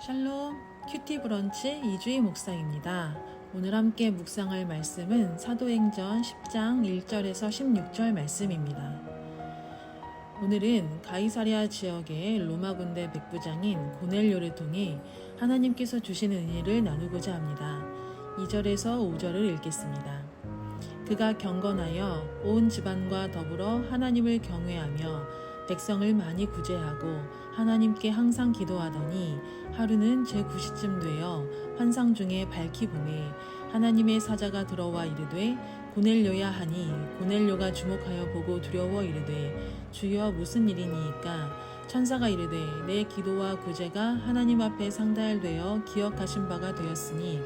샬롬, 큐티 브런치 2주의 묵상입니다. 오늘 함께 묵상할 말씀은 사도행전 10장 1절에서 16절 말씀입니다. 오늘은 가이사랴 지역의 로마 군대 백부장인 고넬료를 통해 하나님께서 주신 은혜를 나누고자 합니다. 2절에서 5절을 읽겠습니다. 그가 경건하여 온 집안과 더불어 하나님을 경외하며 백성을 많이 구제하고 하나님께 항상 기도하더니 하루는 제9시쯤 되어 환상 중에 밝히 보매 하나님의 사자가 들어와 이르되 고넬료야 하니 고넬료가 주목하여 보고 두려워 이르되 주여 무슨 일이니이까 천사가 이르되 내 기도와 구제가 하나님 앞에 상달되어 기억하신 바가 되었으니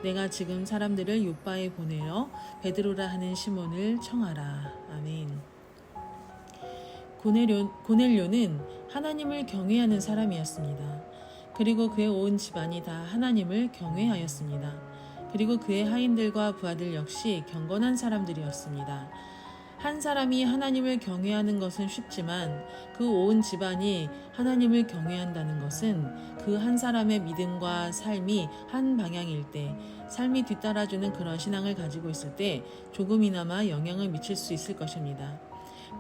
내가 지금 사람들을 요빠에 보내어 베드로라 하는 시몬을 청하라. 아멘. 고넬료는 하나님을 경외하는 사람이었습니다. 그리고 그의 온 집안이 다 하나님을 경외하였습니다. 그리고 그의 하인들과 부하들 역시 경건한 사람들이었습니다. 한 사람이 하나님을 경외하는 것은 쉽지만 그 온 집안이 하나님을 경외한다는 것은 그 한 사람의 믿음과 삶이 한 방향일 때, 삶이 뒤따라주는 그런 신앙을 가지고 있을 때 조금이나마 영향을 미칠 수 있을 것입니다.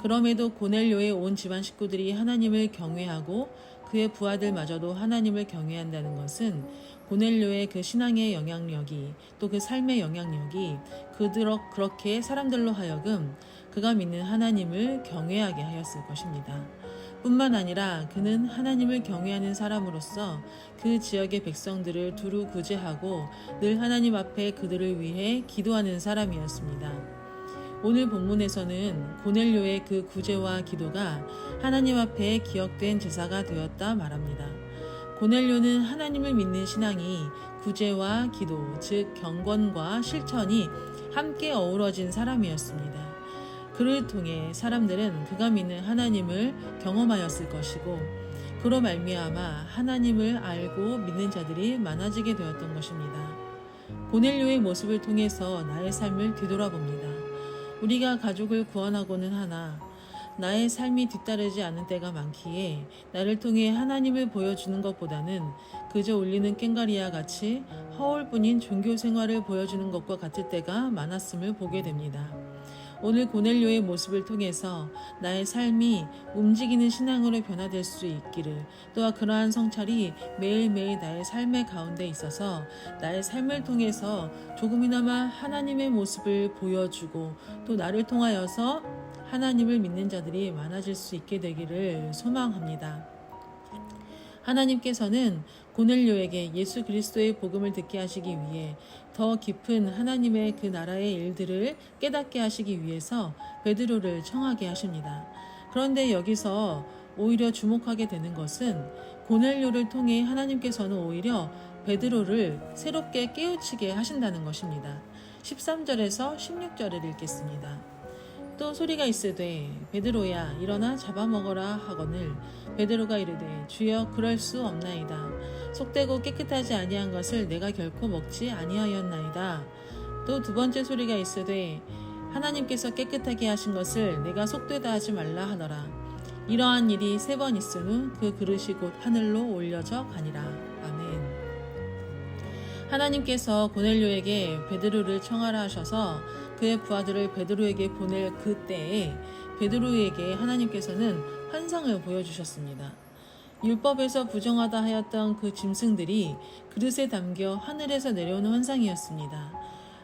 그럼에도 고넬료의 온 집안 식구들이 하나님을 경외하고 그의 부하들마저도 하나님을 경외한다는 것은 고넬료의 그 신앙의 영향력이 또 그 삶의 영향력이 그렇게 사람들로 하여금 그가 믿는 하나님을 경외하게 하였을 것입니다. 뿐만 아니라 그는 하나님을 경외하는 사람으로서 그 지역의 백성들을 두루 구제하고 늘 하나님 앞에 그들을 위해 기도하는 사람이었습니다. 오늘 본문에서는 고넬료의 그 구제와 기도가 하나님 앞에 기억된 제사가 되었다 말합니다. 고넬료는 하나님을 믿는 신앙이 구제와 기도, 즉 경건과 실천이 함께 어우러진 사람이었습니다. 그를 통해 사람들은 그가 믿는 하나님을 경험하였을 것이고 그로 말미암아 하나님을 알고 믿는 자들이 많아지게 되었던 것입니다. 고넬료의 모습을 통해서 나의 삶을 뒤돌아봅니다. 우리가 가족을 구원하고는 하나 나의 삶이 뒤따르지 않은 때가 많기에 나를 통해 하나님을 보여주는 것보다는 그저 울리는 꽹과리와 같이 허울뿐인 종교 생활을 보여주는 것과 같을 때가 많았음을 보게 됩니다. 오늘 고넬료의 모습을 통해서 나의 삶이 움직이는 신앙으로 변화될 수 있기를, 또한 그러한 성찰이 매일매일 나의 삶의 가운데 있어서 나의 삶을 통해서 조금이나마 하나님의 모습을 보여주고 또 나를 통하여서 하나님을 믿는 자들이 많아질 수 있게 되기를 소망합니다. 하나님께서는 고넬료에게 예수 그리스도의 복음을 듣게 하시기 위해 더 깊은 하나님의 그 나라의 일들을 깨닫게 하시기 위해서 베드로를 청하게 하십니다. 그런데 여기서 오히려 주목하게 되는 것은 고넬료를 통해 하나님께서는 오히려 베드로를 새롭게 깨우치게 하신다는 것입니다. 13절에서 16절을 읽겠습니다. 또 소리가 있으되 베드로야 일어나 잡아먹어라 하거늘 베드로가 이르되 주여 그럴 수 없나이다. 속되고 깨끗하지 아니한 것을 내가 결코 먹지 아니하였나이다. 또 두 번째 소리가 있으되 하나님께서 깨끗하게 하신 것을 내가 속되다 하지 말라 하더라. 이러한 일이 3번 있은 후 그 그릇이 곧 하늘로 올려져 가니라. 아멘. 하나님께서 고넬료에게 베드로를 청하라 하셔서 그의 부하들을 베드로에게 보낼 그때에 베드로에게 하나님께서는 환상을 보여주셨습니다. 율법에서 부정하다 하였던 그 짐승들이 그릇에 담겨 하늘에서 내려오는 환상이었습니다.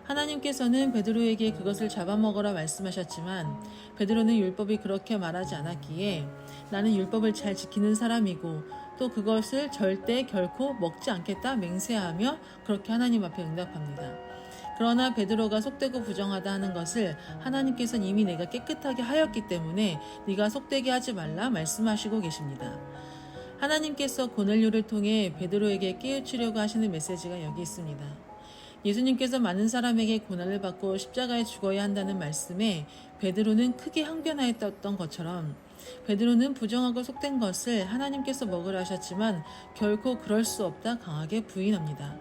하나님께서는 베드로에게 그것을 잡아먹으라 말씀하셨지만 베드로는 율법이 그렇게 말하지 않았기에 나는 율법을 잘 지키는 사람이고 또 그것을 절대 결코 먹지 않겠다 맹세하며 그렇게 하나님 앞에 응답합니다. 그러나 베드로가 속되고 부정하다 하는 것을 하나님께서는 이미 내가 깨끗하게 하였기 때문에 네가 속되게 하지 말라 말씀하시고 계십니다. 하나님께서 고넬료를 통해 베드로에게 깨우치려고 하시는 메시지가 여기 있습니다. 예수님께서 많은 사람에게 고난을 받고 십자가에 죽어야 한다는 말씀에 베드로는 크게 항변하였던 것처럼 베드로는 부정하고 속된 것을 하나님께서 먹으라 하셨지만 결코 그럴 수 없다 강하게 부인합니다.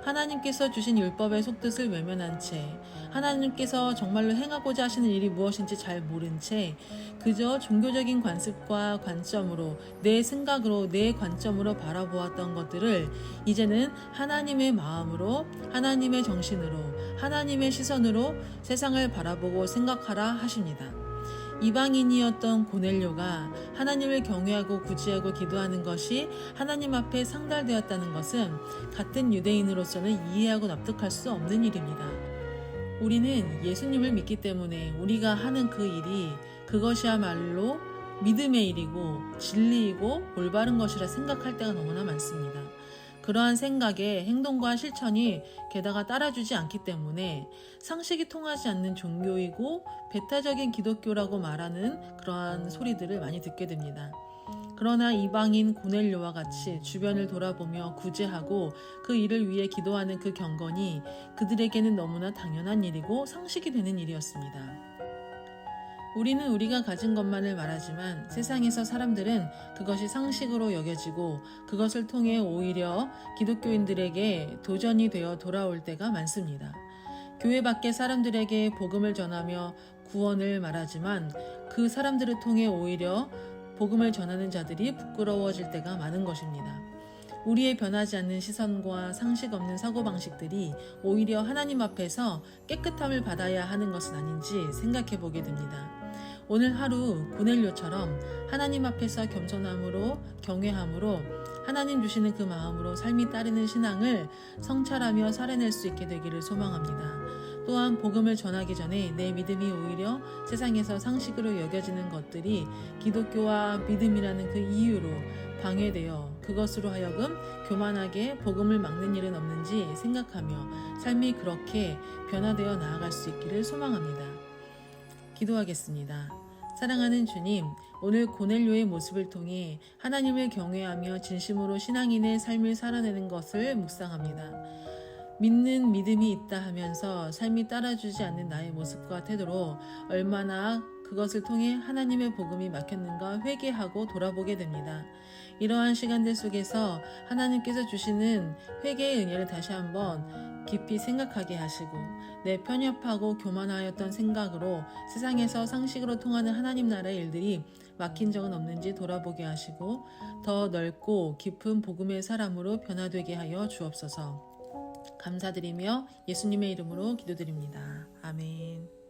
하나님께서 주신 율법의 속뜻을 외면한 채, 하나님께서 정말로 행하고자 하시는 일이 무엇인지 잘 모른 채 그저 종교적인 관습과 관점으로, 내 생각으로, 내 관점으로 바라보았던 것들을 이제는 하나님의 마음으로, 하나님의 정신으로, 하나님의 시선으로 세상을 바라보고 생각하라 하십니다. 이방인이었던 고넬료가 하나님을 경외하고 구제하고 기도하는 것이 하나님 앞에 상달되었다는 것은 같은 유대인으로서는 이해하고 납득할 수 없는 일입니다. 우리는 예수님을 믿기 때문에 우리가 하는 그 일이 그것이야말로 믿음의 일이고 진리이고 올바른 것이라 생각할 때가 너무나 많습니다. 그러한 생각에 행동과 실천이 게다가 따라주지 않기 때문에 상식이 통하지 않는 종교이고 배타적인 기독교라고 말하는 그러한 소리들을 많이 듣게 됩니다. 그러나 이방인 고넬료와 같이 주변을 돌아보며 구제하고 그 일을 위해 기도하는 그 경건이 그들에게는 너무나 당연한 일이고 상식이 되는 일이었습니다. 우리는 우리가 가진 것만을 말하지만 세상에서 사람들은 그것이 상식으로 여겨지고 그것을 통해 오히려 기독교인들에게 도전이 되어 돌아올 때가 많습니다. 교회 밖의 사람들에게 복음을 전하며 구원을 말하지만 그 사람들을 통해 오히려 복음을 전하는 자들이 부끄러워질 때가 많은 것입니다. 우리의 변하지 않는 시선과 상식 없는 사고방식들이 오히려 하나님 앞에서 깨끗함을 받아야 하는 것은 아닌지 생각해 보게 됩니다. 오늘 하루 고넬료처럼 하나님 앞에서 겸손함으로 경외함으로 하나님 주시는 그 마음으로 삶이 따르는 신앙을 성찰하며 살아낼 수 있게 되기를 소망합니다. 또한 복음을 전하기 전에 내 믿음이 오히려 세상에서 상식으로 여겨지는 것들이 기독교와 믿음이라는 그 이유로 방해되어 그것으로 하여금 교만하게 복음을 막는 일은 없는지 생각하며 삶이 그렇게 변화되어 나아갈 수 있기를 소망합니다. 기도하겠습니다. 사랑하는 주님, 오늘 고넬료의 모습을 통해 하나님을 경외하며 진심으로 신앙인의 삶을 살아내는 것을 묵상합니다. 믿는 믿음이 있다 하면서 삶이 따라주지 않는 나의 모습과 태도로 얼마나 그것을 통해 하나님의 복음이 막혔는가 회개하고 돌아보게 됩니다. 이러한 시간들 속에서 하나님께서 주시는 회개의 은혜를 다시 한번 깊이 생각하게 하시고 내 편협하고 교만하였던 생각으로 세상에서 상식으로 통하는 하나님 나라의 일들이 막힌 적은 없는지 돌아보게 하시고 더 넓고 깊은 복음의 사람으로 변화되게 하여 주옵소서. 감사드리며 예수님의 이름으로 기도드립니다. 아멘.